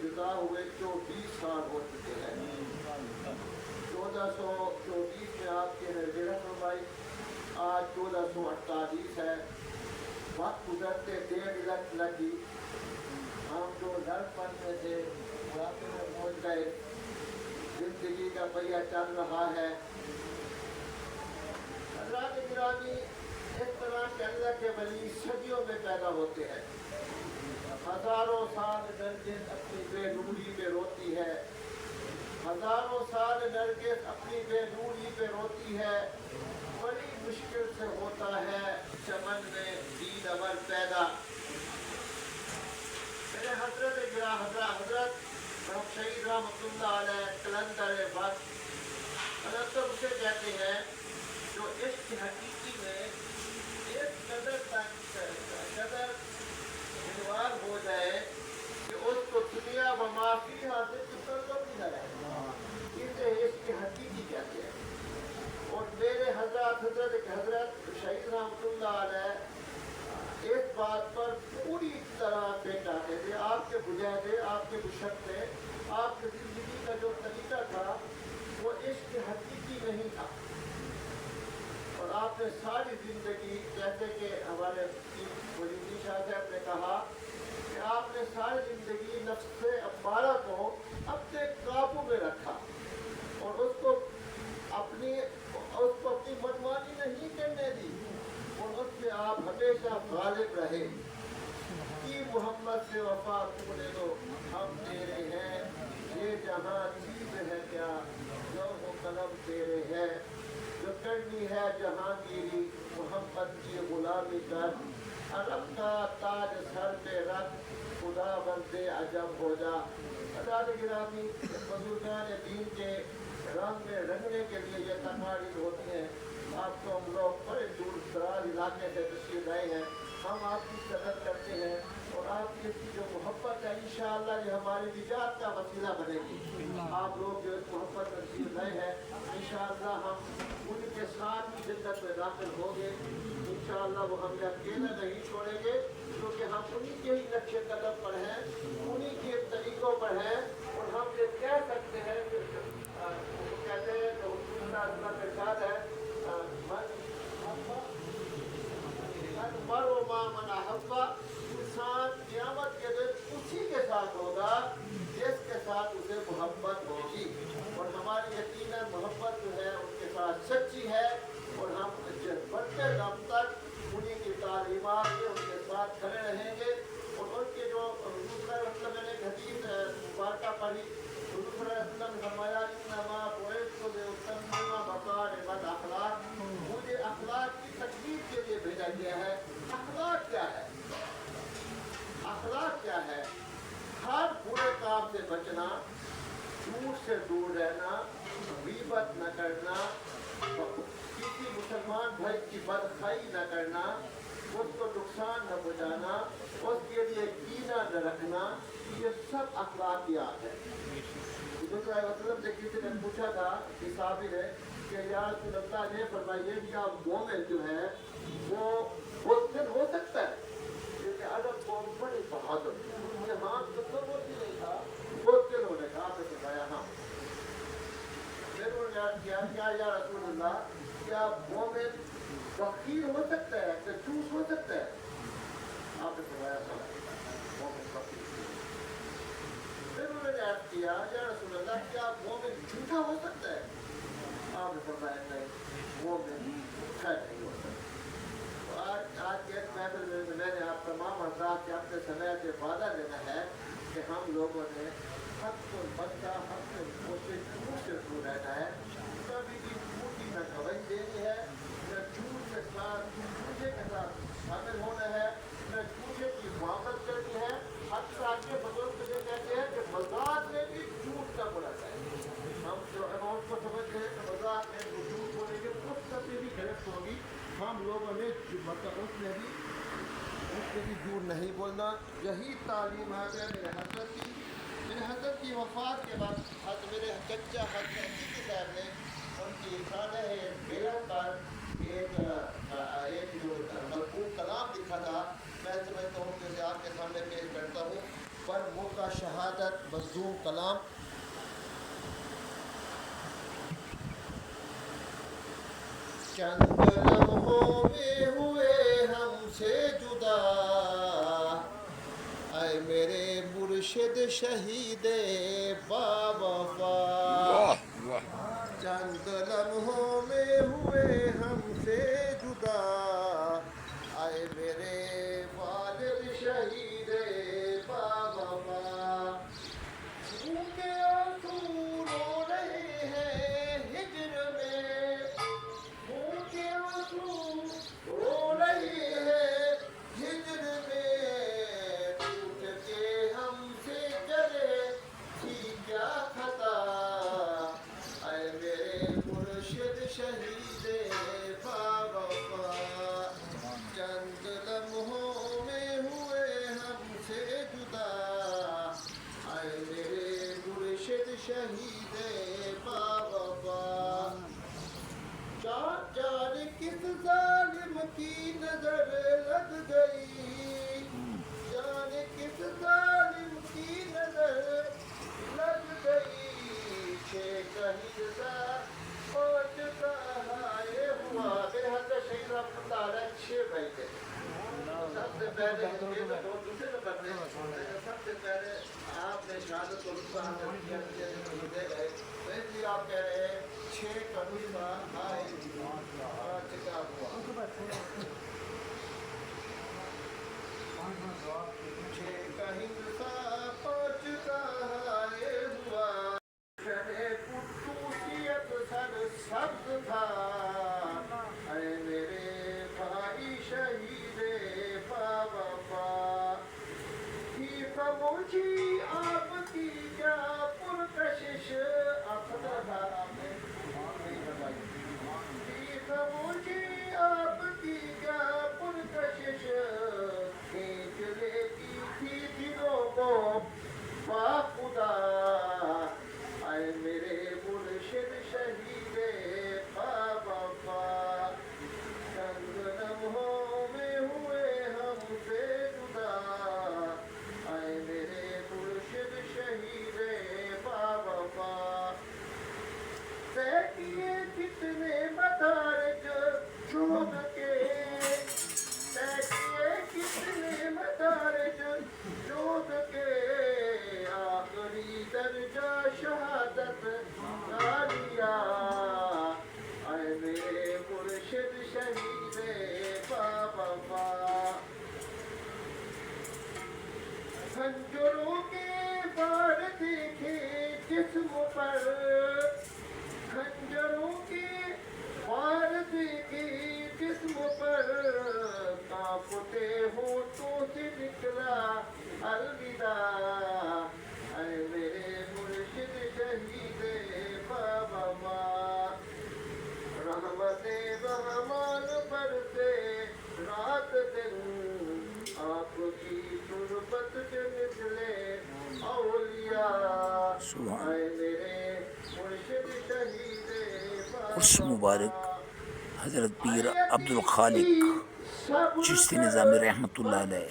جدا ہوئے 24 سال ہو چکے ہیں۔ 1424 میں آپ کی ہجرت فرمائی، آج 1448 ہے۔ وقت گزرتے 1.5 لاکھ لگی، ہم جو لڑپن میں تھے بڑھاپے میں پہنچ گئے، زندگی کا پہیہ چل رہا ہے۔ حضرات گرامی، اس طرح کہ اللہ کے ولی صدیوں میں پیدا ہوتے ہیں، ہزاروں سال نرگس اپنی بے نوری پہ روتی ہے، ہزاروں سال نرگس اپنی بے نوری پہ روتی ہے۔ بڑی مشکل سے ہوتا ہے چمن میں دید اول پیدا۔ میرے حضرت حضرت شہید رحمۃ اللہ علیہ کلندر وقت، حضرت اسے کہتے ہیں جو عشق حقیقی میں ایک قدر انوار ہو جائے کہ اس کو دنیا و معافی حاصل تصور بھی نہ رہے، اسے عشق حقیقی کہتے ہیں۔ اور میرے حضرت شہید رحمۃ اللہ علیہ اس بات پر پوری طرح پہ ڈاٹے تھے۔ آپ کے مجاہدے، آپ کے مشقتے، آپ کی زندگی کا جو طریقہ تھا وہ عشق حقیقی نہیں تھا، اور آپ نے ساری زندگی، جیسے کہ ہمارے ولیدی شاہ صاحب نے کہا کہ آپ نے ساری زندگی نفس امارہ کو اپنے قابو میں رکھا اور اس کو اپنی منمانی نہیں کرنے دی، اور اس میں آپ ہمیشہ غالب رہے۔ کی محمد سے وفا تم نے تو ہم تیرے ہیں، یہ جہاں چیز ہے کیا جو وہ قلم تیرے ہے، جو کرنی ہے جہانگیری محمد کی غلامی کر، عرب کا تاج سر پہ رکھ خدا بندے عجب ہو جا۔ حضرات گرامی، بزرگان دین کے رنگ میں رنگنے کے لیے یہ تقاریر ہوتی ہیں۔ آپ کو ہم لوگ بڑے دور دراز علاقے سے تشریف لائے ہیں، ہم آپ کی قدر کرتے ہیں، اور آپ کی اس کی جو محبت ہے انشاءاللہ یہ ہماری نجات کا وسیلہ بنے گی۔ آپ لوگ جو اس محبت میں تشریف لائے ہیں انشاءاللہ ہم ان کے ساتھ جنت میں داخل ہوں گے انشاءاللہ۔ وہ ہمیں اکیلا نہیں چھوڑیں گے کیونکہ ہم انہی کے ہی نقش قدم پر ہیں، انہی کے طریقوں پر ہیں، اور ہم یہ کہہ سکتے ہیں کہ کہتے ہیں کہ حضور اللہ کے ساتھ ہے مرو ما من احبا، انسان قیامت کے دن اسی کے ساتھ ہوگا جس کے ساتھ اسے محبت ہوگی، اور ہماری یقیناً محبت جو ہے ان کے ساتھ سچی ہے، اور ہم بڑھتے دم تک انہی کی تعلیمات سے ان کے ساتھ کھڑے رہیں گے۔ اور ان کے جو حضور صلی اللہ علیہ وسلم نے حدیث مبارکہ پڑھی، حضور صلی اللہ علیہ وسلم نے فرمایا انما بعثت لاتمم مکارم الاخلاق، مجھے اخلاق کی تکمیل کے لیے بھیجا گیا ہے۔ اخلاق کیا ہے؟ اخلاق کیا ہے؟ ہر برے کام سے بچنا، جھوٹ سے دور رہنا، غیبت نہ کرنا، کسی مسلمان بھائی کی بدخواہی نہ کرنا، اس کو نقصان نہ پہنچانا، اس کے لیے کینہ نہ رکھنا، یہ سب اخلاقیات ہے۔ حضور صلی اللہ علیہ وسلم سے کسی نے پوچھا تھا کہ صحابی نے کہ یا رسول اللہ یہ فرمائیے کیا مومن جو ہے وہ بزدل ہو سکتا ہے؟ کیونکہ عرب قوم بڑی بہادر، مجھے ہاں تصور بھی نہیں تھا بزدل ہونے کا۔ آپ نے بتایا ہاں۔ پھر انہوں نے یاد کیا کیا یا رسول اللہ کیا مومن بخیل ہو سکتا ہے، کنجوس ہو سکتا ہے؟ آپ نے بتایا ہاں مومن بخیل۔ پھر انہوں نے یاد کیا یا رسول اللہ کیا مومن جھوٹا ہو سکتا ہے؟ آپ نے فرمایا نہیں، مومن جھوٹا نہیں ہو سکتا۔ تو آج کے اس محفل میں میں نے آپ تمام حضرات کے اپنے سمیع سے وعدہ دینا ہے کہ ہم لوگوں نے حق البتہ حق کوشش جھوٹ سے دور رہنا ہے، کبھی بھی جھوٹی نہ گواہی دینی ہے، نہ جھوٹ کے ساتھ جھوٹے کے ساتھ شامل ہونا ہے، نہ جھوٹے کی معاملت کرنی ہے۔ حتیٰ کہ بزرگ یہ کہتے ہیں کہ مذاق میں بھی جھوٹ نہ بولا جائے۔ ہم جو اماؤنٹ کو سمجھتے ہیں کہ مذاق میں جو جھوٹ بولیں گے اس سے بھی گرفت ہوگی، ہم لوگوں نے مطلب اس میں بھی جھوٹ نہیں بولنا۔ یہی تعلیم ہے میرے حضرت کی وفات کے بعد میرے چچا حضرت صاحب نے ان کی سالہ بیعت پر ایک جو مرفوع کلام لکھا تھا، میں سمجھتا ہوں کہ اسے آپ کے سامنے پیش کرتا ہوں۔ پر موقع شہادت مظلوم کلام چند لمحوں میں ہوئے ہم سے جدا اے میرے مرشد شہید با وفا چند لمحوں میں ہوئے ہم سے جدا اے میرے والد شہید با وفا ان کے آنسو رو رہے ہیں ہجر میں ان کے آنسو رو رہے ہیں ہجر میں ٹوٹ کے ہم سے چلے تھی کیا خطا اے میرے مرشد شہید با وفا چند لمحوں میں ہوئے ہم سے جدا اے میرے مرشد شہید با وفا جان کس ظالم کی نظر لگ گئی جان کس ظالم کی نظر لگ گئی کہیں پہنچ کہائے ہوا میرے حضرت شہید رحمت اللہ علیہ 6 بیٹے سب سے پہلے دوسرے نمبر میں سب سے پہلے آپ نے شہادت کو رتبہ حاصل کیا دے گئے ویسے آپ کہہ رہے ہیں 6 کا رتبہ آئے چکا ہوا 6 کا ہندسہ پانچ کا آئے ہوا شہر قدوسیت سر سبز تھا اے میرے بھائی شہید با وفا کی خاموشی آپ کی کیا پرکشش آپ نے کی خاموشی آپ کی کیا پرکشش کھینچ لیتی تھی دلوں کو با خدا اے میرے مرشد شہید با وفا چند لمحوں میں ہوئے ہم سے جدا اے میرے مرشد شہید با وفا طے کیے کتنے مدارج چھوڑ کے طے کیے کتنے مدارج چھوڑ کے آخری درجہ شہادت کا لیا اے میرے مرشد شہید با وفا خنجروں کے بار دیکھے جسم پر خنجروں کے بار دیکھے جسم پر کانپتے ہونٹوں سے نکلا الوداع اے میرے مرشد شہید با وفا رحمت رحمان برسے رات دن آپ کی تربت کے نکلے اولیاء اے میرے مرشد شہید عرس مبارک حضرت پیر عبدالخالق چشتی نظامی رحمۃ اللہ علیہ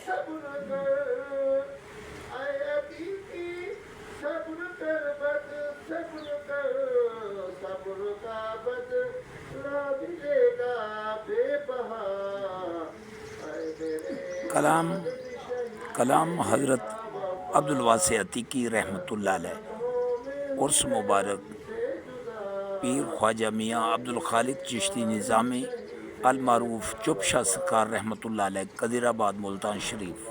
کلام حضرت عبدالواسع عتیقی رحمۃ اللہ علیہ عرس مبارک پیر خواجہ میاں عبدالخالق چشتی نظامی المعروف چپ شاہ سرکار رحمۃ اللہ علیہ قدیر آباد ملتان شریف